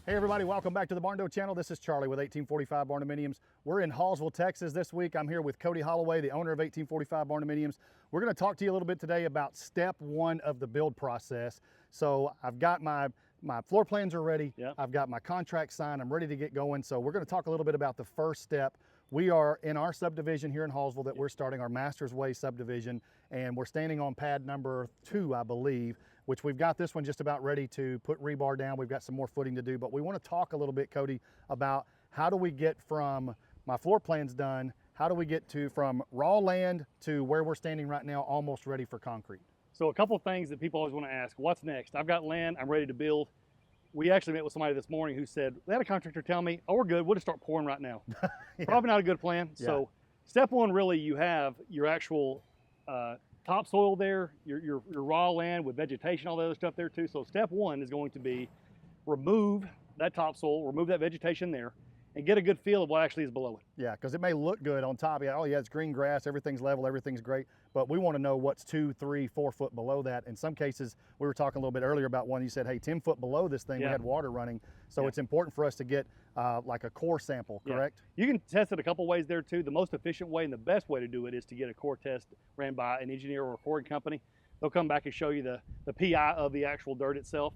Hey everybody, welcome back to the Barndo channel. This is Charlie with 1845 Barndominiums. We're in Hallsville, Texas this week. I'm here with Cody Holloway, the owner of 1845 Barndominiums. We're going to talk to you a little bit today about step one of the build process. So I've got my floor plans are ready. Yep. I've got my contract signed. I'm ready to get going. So we're going to talk a little bit about the first step. We are in our subdivision here in Hallsville that we're starting our Master's Way subdivision, and we're standing on pad number 2, I believe, which we've got this one just about ready to put rebar down. We've got some more footing to do, but we want to talk a little bit, Cody, about how do we get from my floor plans done, how do we get from raw land to where we're standing right now, almost ready for concrete? So a couple of things that people always want to ask, what's next? I've got land, I'm ready to build. We actually met with somebody this morning who said, they had a contractor tell me, oh, we're good, we'll just start pouring right now. Yeah. Probably not a good plan. Yeah. So step one, really, you have your actual topsoil there, your raw land with vegetation, all the other stuff there too. So step one is going to be remove that topsoil, remove that vegetation there, and get a good feel of what actually is below it. Yeah, because it may look good on top. Yeah, oh yeah, it's green grass, everything's level, everything's great. But we want to know what's 2, 3, 4 foot below that. In some cases, we were talking a little bit earlier about one, you said, hey, 10 foot below this thing, we had water running. So it's important for us to get like a core sample, correct? You can test it a couple ways there too. The most efficient way and the best way to do it is to get a core test ran by an engineer or a pouring company. They'll come back and show you the PI of the actual dirt itself.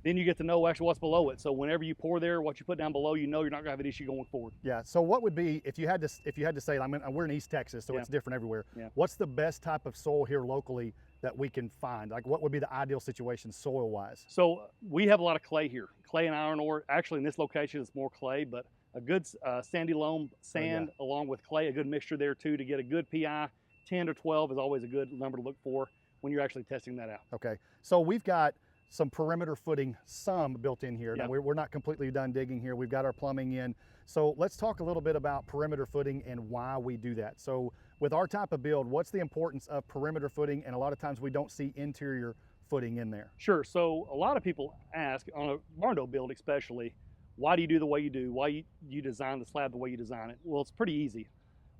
Then you get to know actually what's below it. So whenever you pour there, what you put down below, you know you're not gonna have an issue going forward. Yeah, so what would be, if you had to say, we're in East Texas, so it's different everywhere. Yeah. What's the best type of soil here locally that we can find? Like what would be the ideal situation soil-wise? So we have a lot of clay here. Clay and iron ore. Actually in this location it's more clay, but a good sandy loam sand along with clay, a good mixture there too to get a good PI. 10 or 12 is always a good number to look for when you're actually testing that out. Okay, so we've got some perimeter footing, some built in here. Yep. Now we're not completely done digging here. We've got our plumbing in. So let's talk a little bit about perimeter footing and why we do that. So with our type of build, what's the importance of perimeter footing? And a lot of times we don't see interior footing in there. Sure, so a lot of people ask, on a Barndo build especially, why do you do the way you do? Why you design the slab the way you design it? Well, it's pretty easy.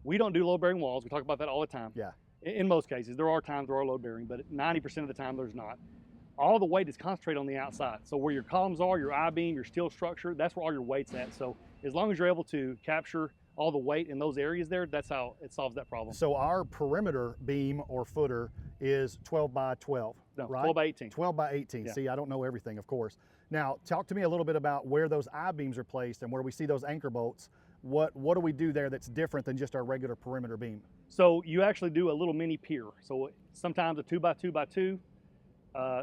We don't do load bearing walls. We talk about that all the time. Yeah. In most cases, there are times there are load bearing, but 90% of the time there's not. All the weight is concentrated on the outside. So where your columns are, your I-beam, your steel structure, that's where all your weight's at. So as long as you're able to capture all the weight in those areas there, that's how it solves that problem. So our perimeter beam or footer is 12 by 12, No, right? 12 by 18. 12 by 18. Yeah. See, I don't know everything, of course. Now, talk to me a little bit about where those I-beams are placed and where we see those anchor bolts. What do we do there that's different than just our regular perimeter beam? So you actually do a little mini pier. So sometimes a 2 by 2 by 2,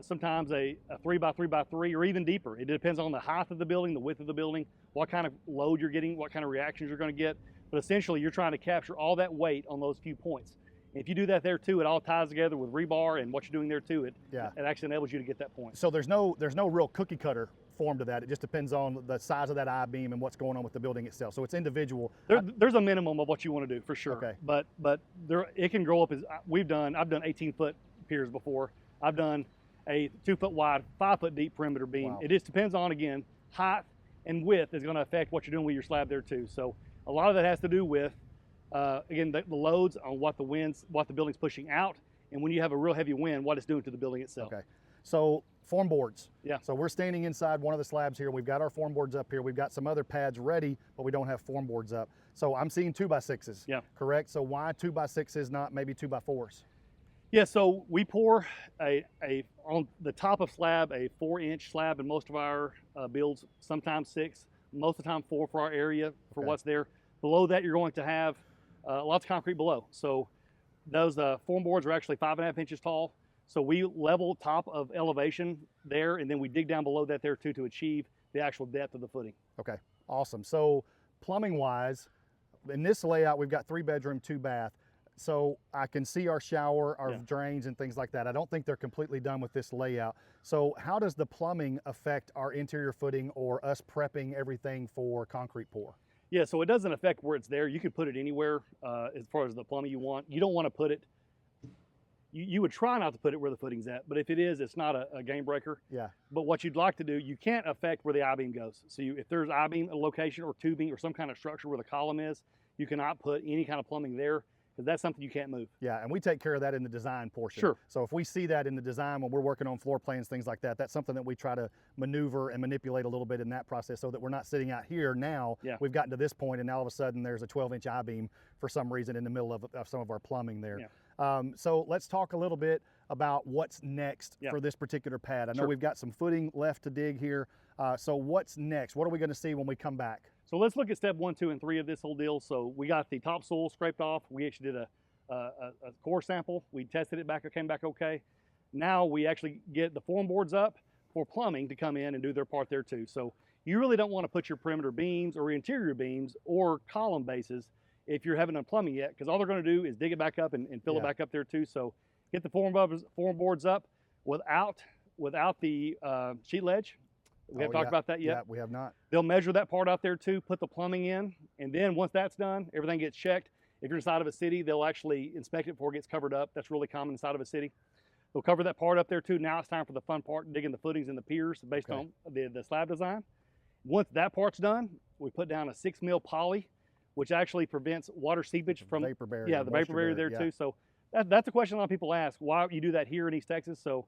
sometimes a 3 by 3 by 3, or even deeper. It depends on the height of the building, the width of the building, what kind of load you're getting, what kind of reactions you're going to get. But essentially, you're trying to capture all that weight on those few points. And if you do that there too, it all ties together with rebar and what you're doing there too. It actually enables you to get that point. So there's no real cookie cutter form to that. It just depends on the size of that I-beam and what's going on with the building itself. So it's individual. There's a minimum of what you want to do for sure. Okay. But it can grow up as I've done 18-foot piers before. I've done a 2-foot wide, 5-foot deep perimeter beam. Wow. It just depends on, again, height and width is going to affect what you're doing with your slab there too. So a lot of that has to do with, again, the loads on what the building's pushing out, and when you have a real heavy wind, what it's doing to the building itself. Okay. So form boards. Yeah. So we're standing inside one of the slabs here. We've got our form boards up here. We've got some other pads ready, but we don't have form boards up. So I'm seeing 2 by 6s. Yeah. Correct? So why 2 by 6s, not maybe 2 by 4s? Yeah, so we pour on the top of slab, a 4-inch slab in most of our builds, sometimes 6, most of the time 4 for our area for what's there. Below that, you're going to have lots of concrete below. So those form boards are actually 5.5 inches tall. So we level top of elevation there, and then we dig down below that there too to achieve the actual depth of the footing. Okay, awesome. So plumbing wise, in this layout, we've got 3 bedroom, 2 bath. So I can see our shower, our drains and things like that. I don't think they're completely done with this layout. So how does the plumbing affect our interior footing or us prepping everything for concrete pour? Yeah, so it doesn't affect where it's there. You can put it anywhere as far as the plumbing you want. You don't want to put it, you would try not to put it where the footing's at, but if it is, it's not a game breaker. Yeah. But what you'd like to do, you can't affect where the I-beam goes. So if there's I-beam location or tubing or some kind of structure where the column is, you cannot put any kind of plumbing there, because that's something you can't move. Yeah, and we take care of that in the design portion. Sure. So if we see that in the design when we're working on floor plans, things like that, that's something that we try to maneuver and manipulate a little bit in that process so that we're not sitting out here now. Yeah. We've gotten to this point and now all of a sudden there's a 12-inch I-beam for some reason in the middle of some of our plumbing there. Yeah. So let's talk a little bit about what's next Yeah. for this particular pad. I know Sure. we've got some footing left to dig here. So what's next? What are we going to see when we come back? So let's look at step 1, 2, and 3 of this whole deal. So we got the topsoil scraped off. We actually did a core sample. We tested it back, it came back okay. Now we actually get the form boards up for plumbing to come in and do their part there too. So you really don't want to put your perimeter beams or interior beams or column bases if you're having done plumbing yet, because all they're going to do is dig it back up and fill it back up there too. So get the form boards up without the sheet ledge. We haven't talked about that yet. Yeah, we have not. They'll measure that part out there too, put the plumbing in, and then once that's done, everything gets checked. If you're inside of a city, they'll actually inspect it before it gets covered up. That's really common inside of a city. They'll cover that part up there too. Now it's time for the fun part, digging the footings and the piers based on the slab design. Once that part's done, we put down a 6 mil poly, which actually prevents water seepage from vapor barrier. Yeah, the vapor barrier there too. So that's a question a lot of people ask, why you do that here in East Texas. So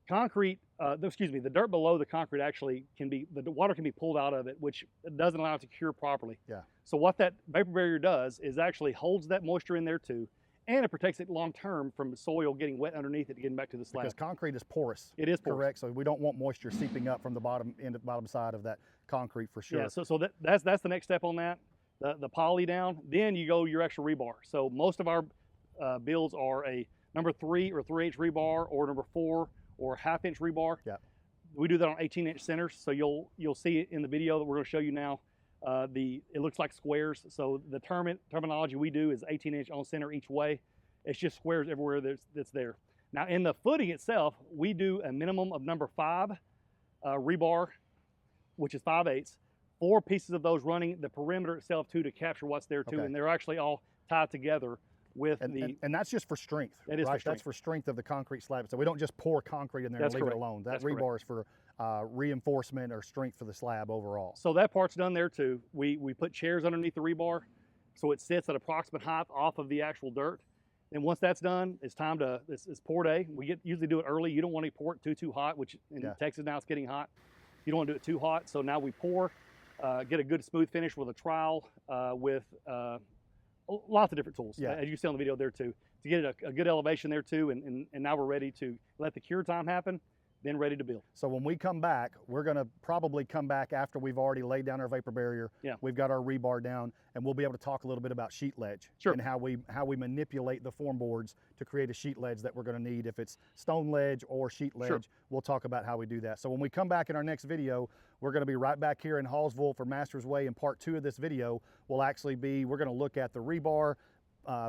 concrete, the dirt below the concrete actually the water can be pulled out of it, which doesn't allow it to cure properly. Yeah. So what that vapor barrier does is actually holds that moisture in there too, and it protects it long term from the soil getting wet underneath it, getting back to the slab. Because concrete is porous. It is porous. Correct. So we don't want moisture seeping up from the bottom side of that concrete for sure. Yeah. So that's the next step on that. The poly down, then you go your extra rebar. So most of our builds are a number 3 or 3/8 rebar or number 4 or 1/2 inch rebar. Yeah. We do that on 18-inch centers. So you'll see it in the video that we're going to show you now. It looks like squares. So the terminology we do is 18-inch on center each way. It's just squares everywhere that's there. Now in the footing itself, we do a minimum of number 5 rebar, which is 5/8. 4 pieces of those running the perimeter itself too to capture what's there too, and they're actually all tied together with and that's just for strength. That is right? for strength. That's for strength of the concrete slab. So we don't just pour concrete in there and leave it alone. That rebar is for reinforcement or strength for the slab overall. So that part's done there too. We put chairs underneath the rebar, so it sits at approximate height off of the actual dirt. And once that's done, it's time to it's pour day. We usually do it early. You don't want to pour it too hot, which in Texas now it's getting hot. You don't want to do it too hot. So now we pour, get a good smooth finish with a trowel with lots of different tools, as you see on the video there too, to get it a good elevation there too, and now we're ready to let the cure time happen, then ready to build. So when we come back, we're going to probably come back after we've already laid down our vapor barrier. Yeah. We've got our rebar down, and we'll be able to talk a little bit about sheet ledge and how we manipulate the form boards to create a sheet ledge that we're going to need. If it's stone ledge or sheet ledge, we'll talk about how we do that. So when we come back in our next video, we're going to be right back here in Hallsville for Masters Way, and part 2 of this video will actually be, we're going to look at the rebar,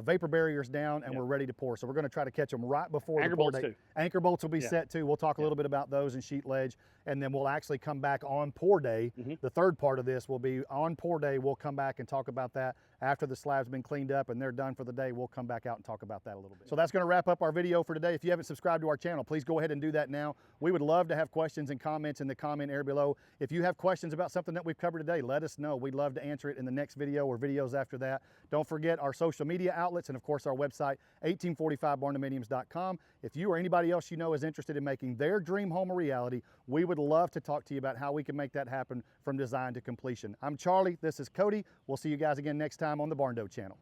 vapor barriers down, and we're ready to pour. So we're going to try to catch them right before anchor the pour bolts date. too. Anchor bolts will be set too. We'll talk a little bit about those and sheet ledge, and then we'll actually come back on pour day. The third part of this will be on pour day. We'll come back and talk about that after the slab's been cleaned up and they're done for the day. We'll come back out and talk about that a little bit. So that's going to wrap up our video for today. If you haven't subscribed to our channel, please go ahead and do that now. We would love to have questions and comments in the comment area below. If you have questions about something that we've covered today, let us know. We'd love to answer it in the next video or videos after that. Don't forget our social media outlets and of course our website, 1845barndominiums.com. If you or anybody else you know is interested in making their dream home a reality, we would love to talk to you about how we can make that happen from design to completion. I'm Charlie, this is Cody. We'll see you guys again next time on the Barndo channel.